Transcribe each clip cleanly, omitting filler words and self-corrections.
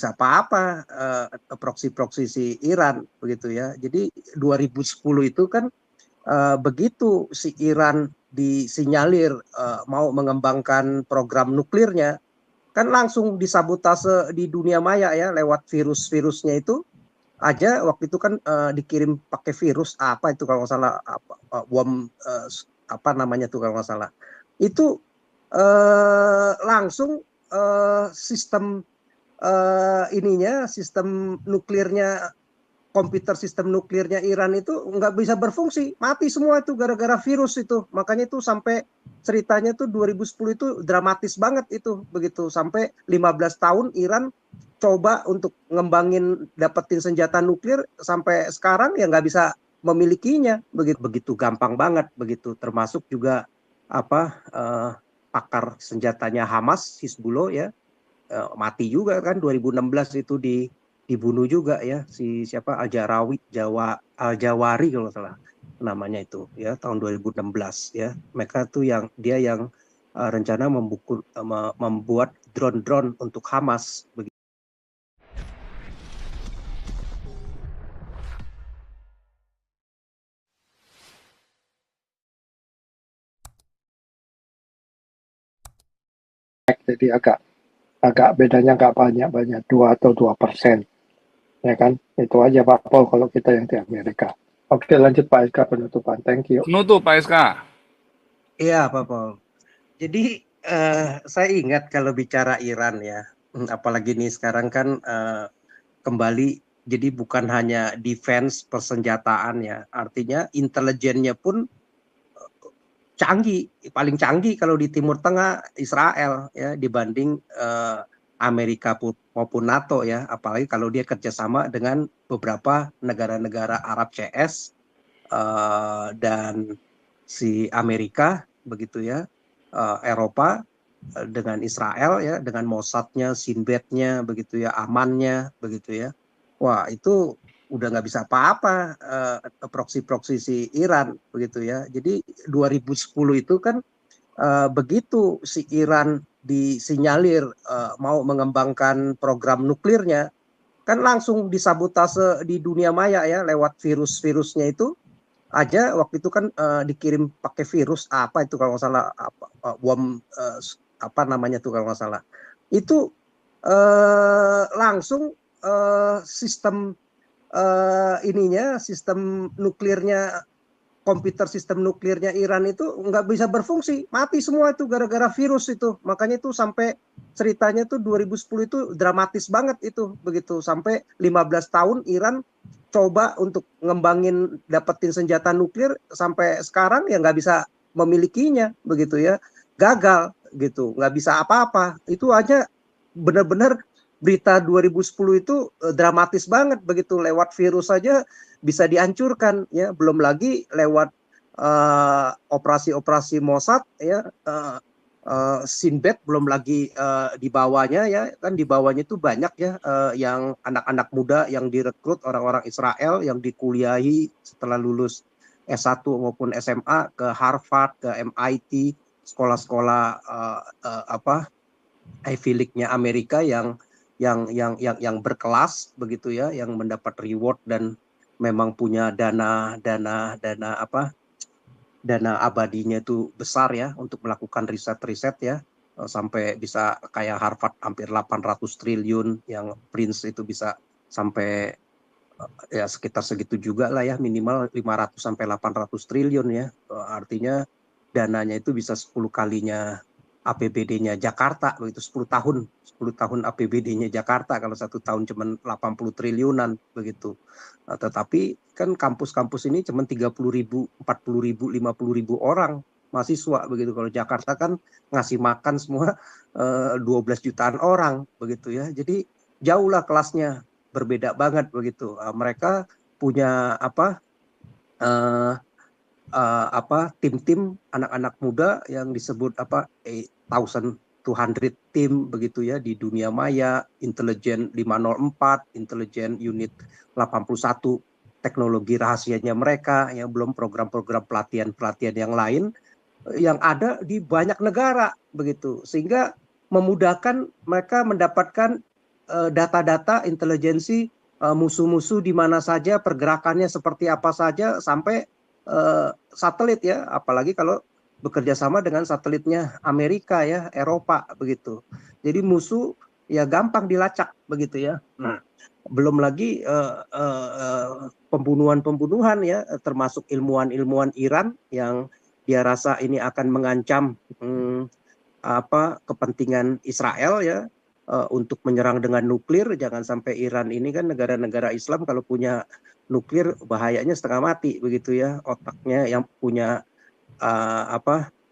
bisa apa-apa proksi-proksi si Iran begitu ya. Jadi 2010 itu kan begitu si Iran disinyalir mau mengembangkan program nuklirnya, kan langsung disabotase di dunia maya ya lewat virus-virusnya itu aja. Waktu itu kan dikirim pakai virus apa itu kalau nggak salah, apa bom apa namanya tuh kalau nggak salah itu langsung sistem sistem nuklirnya, komputer sistem nuklirnya Iran itu nggak bisa berfungsi, mati semua itu gara-gara virus itu. Makanya itu sampai ceritanya tuh 2010 itu dramatis banget itu begitu, sampai 15 tahun Iran coba untuk ngembangin dapetin senjata nuklir, sampai sekarang ya nggak bisa memilikinya begitu. Begitu gampang banget begitu, termasuk juga apa pakar senjatanya Hamas, Hizbullah ya, mati juga kan 2016 itu dibunuh juga ya si siapa Al Jawari kalau salah namanya itu ya, tahun 2016 ya. Mereka tuh yang rencana membuat drone-drone untuk Hamas. Jadi agak bedanya nggak banyak 2 atau 2%, ya kan? Itu aja Pak Paul kalau kita yang di Amerika. Oke, lanjut Pak SK penutupan. Thank you. Penutup Pak SK. Iya Pak Paul. Jadi saya ingat kalau bicara Iran ya, apalagi nih sekarang kan kembali, jadi bukan hanya defense persenjataan ya, artinya intelijennya pun canggih, paling canggih kalau di Timur Tengah Israel ya dibanding Amerika maupun NATO ya, apalagi kalau dia kerjasama dengan beberapa negara-negara Arab CS dan si Amerika begitu ya, Eropa dengan Israel ya, dengan Mossadnya, Sinbadnya begitu ya, amannya begitu ya. Wah itu udah nggak bisa apa-apa proksi-proksi si Iran begitu ya. Jadi 2010 itu kan begitu si Iran disinyalir mau mengembangkan program nuklirnya, kan langsung disabotase di dunia maya ya lewat virus-virusnya itu aja. Waktu itu kan dikirim pakai virus apa itu kalau nggak salah, bom apa namanya tuh kalau nggak salah itu langsung sistem sistem nuklirnya, komputer sistem nuklirnya Iran itu nggak bisa berfungsi, mati semua itu gara-gara virus itu. Makanya itu sampai ceritanya tuh 2010 itu dramatis banget itu begitu, sampai 15 tahun Iran coba untuk ngembangin dapetin senjata nuklir, sampai sekarang ya nggak bisa memilikinya begitu ya, gagal gitu, nggak bisa apa-apa. Itu aja benar-benar berita 2010 itu dramatis banget begitu, lewat virus saja bisa dihancurkan ya, belum lagi lewat operasi-operasi Mossad ya, Sinbad, belum lagi di bawahnya ya, kan di bawahnya itu banyak ya yang anak-anak muda yang direkrut orang-orang Israel yang dikuliahi setelah lulus S1 maupun SMA ke Harvard, ke MIT, sekolah-sekolah Ivy League-nya Amerika yang berkelas begitu ya, yang mendapat reward dan memang punya dana abadinya itu besar ya untuk melakukan riset-riset ya, sampai bisa kayak Harvard hampir 800 triliun, yang Prince itu bisa sampai ya sekitar segitu juga lah ya, minimal 500 sampai 800 triliun ya. Artinya dananya itu bisa 10 kalinya APBD-nya Jakarta begitu, 10 tahun APBD-nya Jakarta kalau satu tahun cuma 80 triliunan begitu. Tetapi kan kampus-kampus ini cuma 30.000, 40.000, 50.000 orang mahasiswa begitu. Kalau Jakarta kan ngasih makan semua 12 jutaan orang begitu ya. Jadi jauhlah kelasnya, berbeda banget begitu. Mereka punya tim-tim anak-anak muda yang disebut 1200 tim begitu ya di dunia maya, intelijen 504, intelijen unit 81, teknologi rahasianya mereka, yang belum program-program pelatihan-pelatihan yang lain yang ada di banyak negara begitu, sehingga memudahkan mereka mendapatkan data-data intelijensi musuh-musuh di mana saja, pergerakannya seperti apa saja, sampai satelit ya, apalagi kalau bekerja sama dengan satelitnya Amerika ya, Eropa begitu. Jadi musuh ya gampang dilacak begitu ya. Nah, belum lagi pembunuhan-pembunuhan ya, termasuk ilmuwan-ilmuwan Iran yang dia rasa ini akan mengancam kepentingan Israel ya, untuk menyerang dengan nuklir. Jangan sampai Iran ini kan negara-negara Islam kalau punya nuklir bahayanya setengah mati begitu ya, otaknya yang punya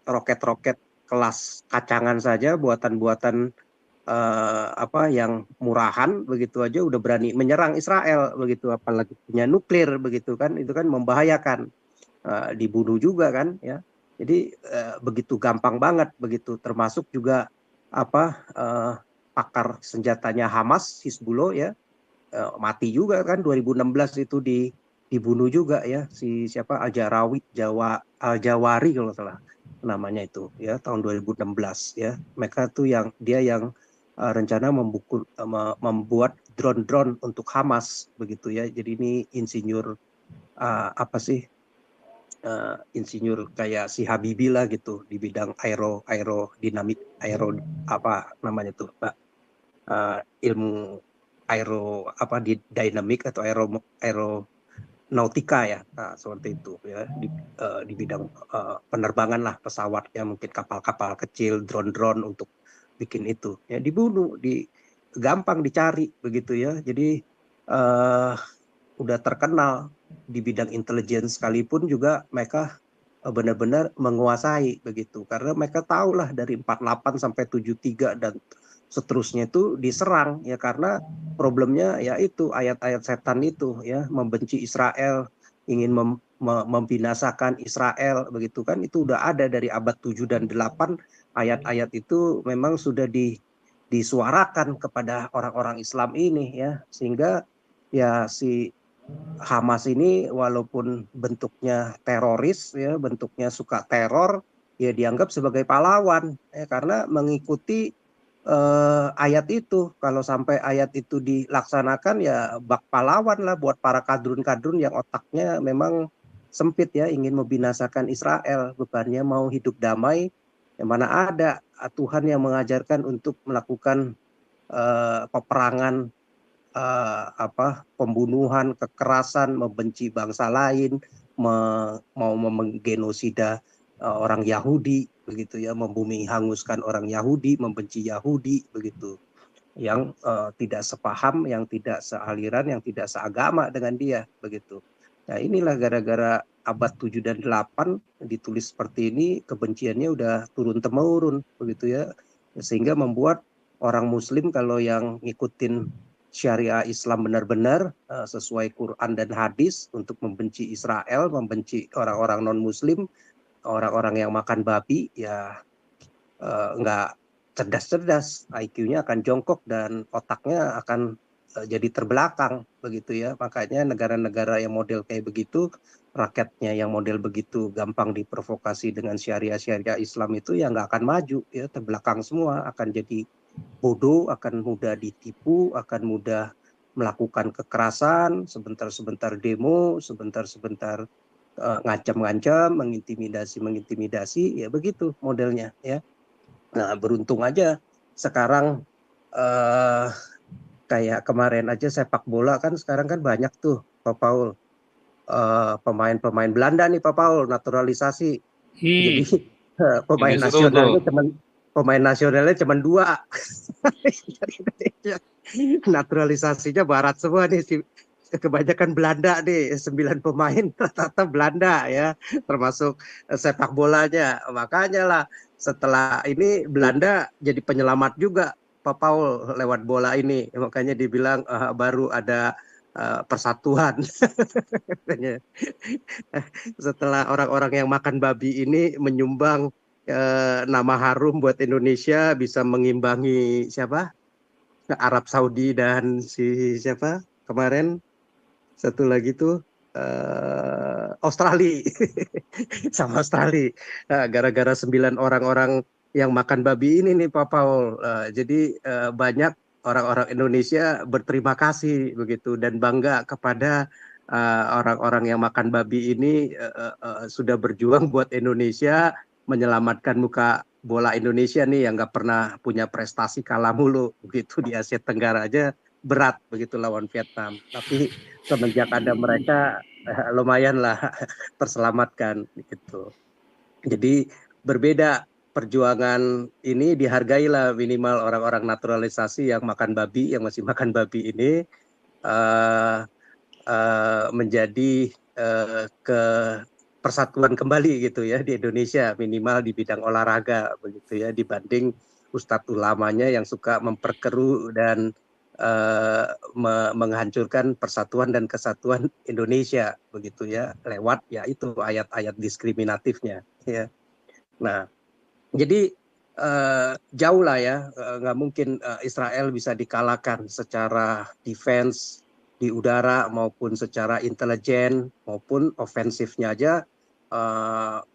roket-roket kelas kacangan saja, buatan-buatan yang murahan begitu aja udah berani menyerang Israel begitu, apalagi punya nuklir begitu kan, itu kan membahayakan, dibunuh juga kan ya. Jadi begitu gampang banget begitu, termasuk juga pakar senjatanya Hamas, Hizbullah ya, mati juga kan 2016 itu dibunuh juga ya, si siapa Al-Jawari kalau salah namanya itu ya, tahun 2016 ya. Mereka tuh dia yang rencana membuat drone-drone untuk Hamas begitu ya. Jadi ini insinyur insinyur kayak si Habibie lah gitu di bidang aerodinamik, namanya tuh Pak, ilmu di dynamic atau aeronautika ya, nah, seperti itu ya, di bidang penerbangan lah, pesawat ya, mungkin kapal-kapal kecil, drone-drone untuk bikin itu ya, dibunuh, gampang dicari begitu ya. Jadi udah terkenal di bidang intelijen sekalipun juga mereka benar-benar menguasai begitu, karena mereka tahulah dari 48 sampai 73 dan seterusnya itu diserang ya, karena problemnya yaitu ayat-ayat setan itu ya, membenci Israel, ingin membinasakan Israel begitu kan. Itu udah ada dari abad 7 dan 8, ayat-ayat itu memang sudah disuarakan kepada orang-orang Islam ini ya, sehingga ya si Hamas ini walaupun bentuknya teroris ya, bentuknya suka teror, ya dianggap sebagai pahlawan ya, karena mengikuti ayat itu. Kalau sampai ayat itu dilaksanakan ya bak pahlawan lah buat para kadrun-kadrun yang otaknya memang sempit ya, ingin membinasakan Israel, bebannya mau hidup damai. Yang mana ada Tuhan yang mengajarkan untuk melakukan peperangan, pembunuhan, kekerasan, membenci bangsa lain, mau menggenosida orang Yahudi begitu ya, membumi hanguskan orang Yahudi, membenci Yahudi begitu, yang tidak sepaham, yang tidak sealiran, yang tidak seagama dengan dia begitu. Nah, inilah gara-gara abad 7 dan 8 ditulis seperti ini, kebenciannya udah turun temurun begitu ya, sehingga membuat orang muslim kalau yang ngikutin syariah Islam benar-benar sesuai Quran dan hadis, untuk membenci Israel, membenci orang-orang non-muslim, orang-orang yang makan babi ya, nggak cerdas-cerdas, IQ-nya akan jongkok dan otaknya akan jadi terbelakang begitu ya. Makanya negara-negara yang model kayak begitu, rakyatnya yang model begitu gampang diprovokasi dengan syariah-syariah Islam itu ya nggak akan maju ya, terbelakang semua, akan jadi bodoh, akan mudah ditipu, akan mudah melakukan kekerasan, sebentar-sebentar demo, sebentar-sebentar ngancam-ngancam, mengintimidasi, ya begitu modelnya ya. Nah, beruntung aja sekarang kayak kemarin aja sepak bola kan, sekarang kan banyak tuh Pak Paul, pemain-pemain Belanda nih Pak Paul, naturalisasi. Jadi pemain nasionalnya cuma 2 dari Indonesia. Naturalisasinya barat semua nih, kebanyakan Belanda nih, 9 pemain rata-rata Belanda ya, termasuk sepak bolanya. Makanya lah setelah ini Belanda jadi penyelamat juga Pak Paul lewat bola ini, makanya dibilang baru ada persatuan. Setelah orang-orang yang makan babi ini menyumbang nama harum buat Indonesia, bisa mengimbangi siapa, Arab Saudi dan si siapa kemarin satu lagi tuh, Australia. Sama Australia. Nah, gara-gara 9 orang-orang yang makan babi ini nih Pak Paul, jadi banyak orang-orang Indonesia berterima kasih begitu dan bangga kepada orang-orang yang makan babi ini sudah berjuang buat Indonesia, menyelamatkan muka bola Indonesia nih yang nggak pernah punya prestasi, kalah mulu begitu di Asia Tenggara aja berat begitu lawan Vietnam. Tapi semenjak ada mereka lumayan lah terselamatkan gitu. Jadi berbeda perjuangan ini, dihargailah minimal orang-orang naturalisasi yang makan babi, yang masih makan babi ini uh, menjadi ke persatuan kembali gitu ya di Indonesia, minimal di bidang olahraga begitu ya, dibanding ustadz ulamanya yang suka memperkeruh dan menghancurkan persatuan dan kesatuan Indonesia begitu ya, lewat ya itu ayat-ayat diskriminatifnya ya. Nah, jadi jauh lah ya, nggak mungkin Israel bisa dikalahkan secara defense di udara maupun secara intelijen maupun ofensifnya aja,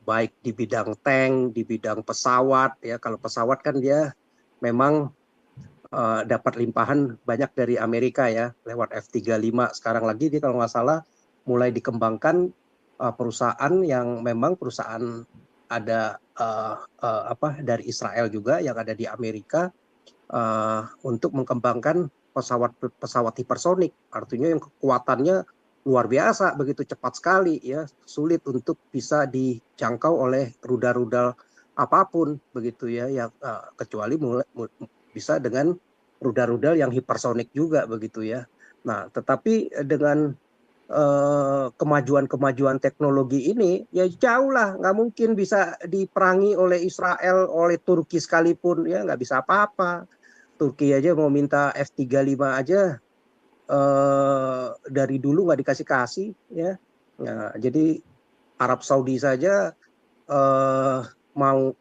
baik di bidang tank, di bidang pesawat ya. Kalau pesawat kan dia memang dapat limpahan banyak dari Amerika ya, lewat F-35. Sekarang lagi dia kalau nggak salah mulai dikembangkan perusahaan yang memang perusahaan ada dari Israel juga yang ada di Amerika untuk mengembangkan pesawat hipersonik, artinya yang kekuatannya luar biasa, begitu cepat sekali ya, sulit untuk bisa dijangkau oleh rudal-rudal apapun begitu ya, yang kecuali bisa dengan rudal-rudal yang hipersonik juga begitu ya. Nah, tetapi dengan kemajuan-kemajuan teknologi ini ya jauh lah, nggak mungkin bisa diperangi oleh Israel, oleh Turki sekalipun ya, nggak bisa apa-apa. Turki aja mau minta F-35 aja dari dulu nggak dikasih-kasih ya. Nah, jadi Arab Saudi saja mau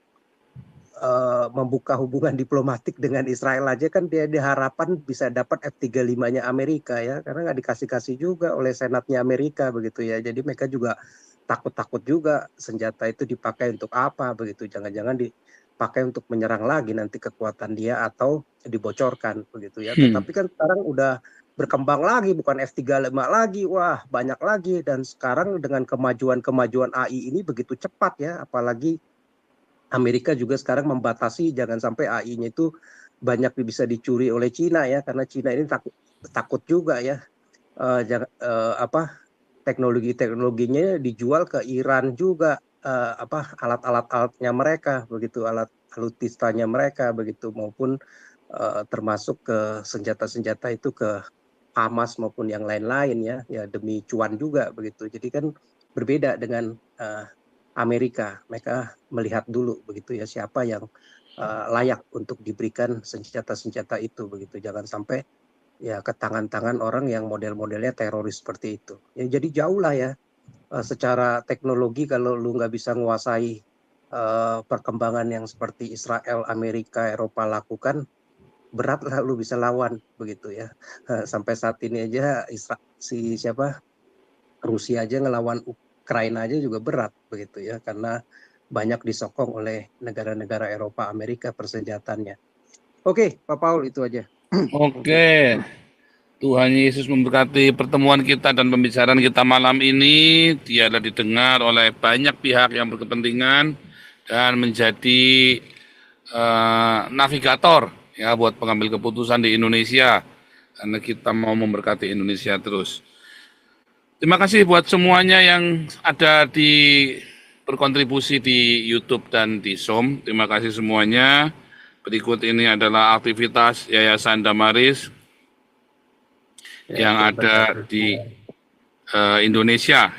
membuka hubungan diplomatik dengan Israel aja kan dia diharapkan bisa dapat F-35-nya Amerika ya, karena nggak dikasih-kasih juga oleh Senatnya Amerika begitu ya. Jadi mereka juga takut-takut juga senjata itu dipakai untuk apa begitu, jangan-jangan dipakai untuk menyerang lagi nanti kekuatan dia atau dibocorkan begitu ya. Tetapi kan sekarang udah berkembang lagi, bukan F-35 lagi, wah banyak lagi. Dan sekarang dengan kemajuan-kemajuan AI ini begitu cepat ya, apalagi Amerika juga sekarang membatasi jangan sampai AI-nya itu banyak bisa dicuri oleh Cina ya, karena Cina ini takut juga ya, teknologinya dijual ke Iran juga, alat-alatnya mereka begitu, alat alutistanya mereka begitu, maupun termasuk ke senjata-senjata itu ke Hamas maupun yang lain-lain ya demi cuan juga begitu. Jadi kan berbeda dengan Amerika, mereka melihat dulu begitu ya siapa yang layak untuk diberikan senjata-senjata itu begitu, jangan sampai ya ke tangan-tangan orang yang model-modelnya teroris seperti itu. Ya, jadi jauh lah ya secara teknologi, kalau lu nggak bisa menguasai perkembangan yang seperti Israel, Amerika, Eropa lakukan, berat lah lu bisa lawan begitu ya. Sampai saat ini aja Rusia aja ngelawan Ukraina aja juga berat begitu ya, karena banyak disokong oleh negara-negara Eropa, Amerika persenjataannya. Oke, Pak Paul itu aja. Oke, Tuhan Yesus memberkati pertemuan kita dan pembicaraan kita malam ini. Dialah didengar oleh banyak pihak yang berkepentingan dan menjadi navigator ya buat pengambil keputusan di Indonesia, karena kita mau memberkati Indonesia terus. Terima kasih buat semuanya yang ada di berkontribusi di YouTube dan di Zoom. Terima kasih semuanya. Berikut ini adalah aktivitas Yayasan Damaris yang ada di Indonesia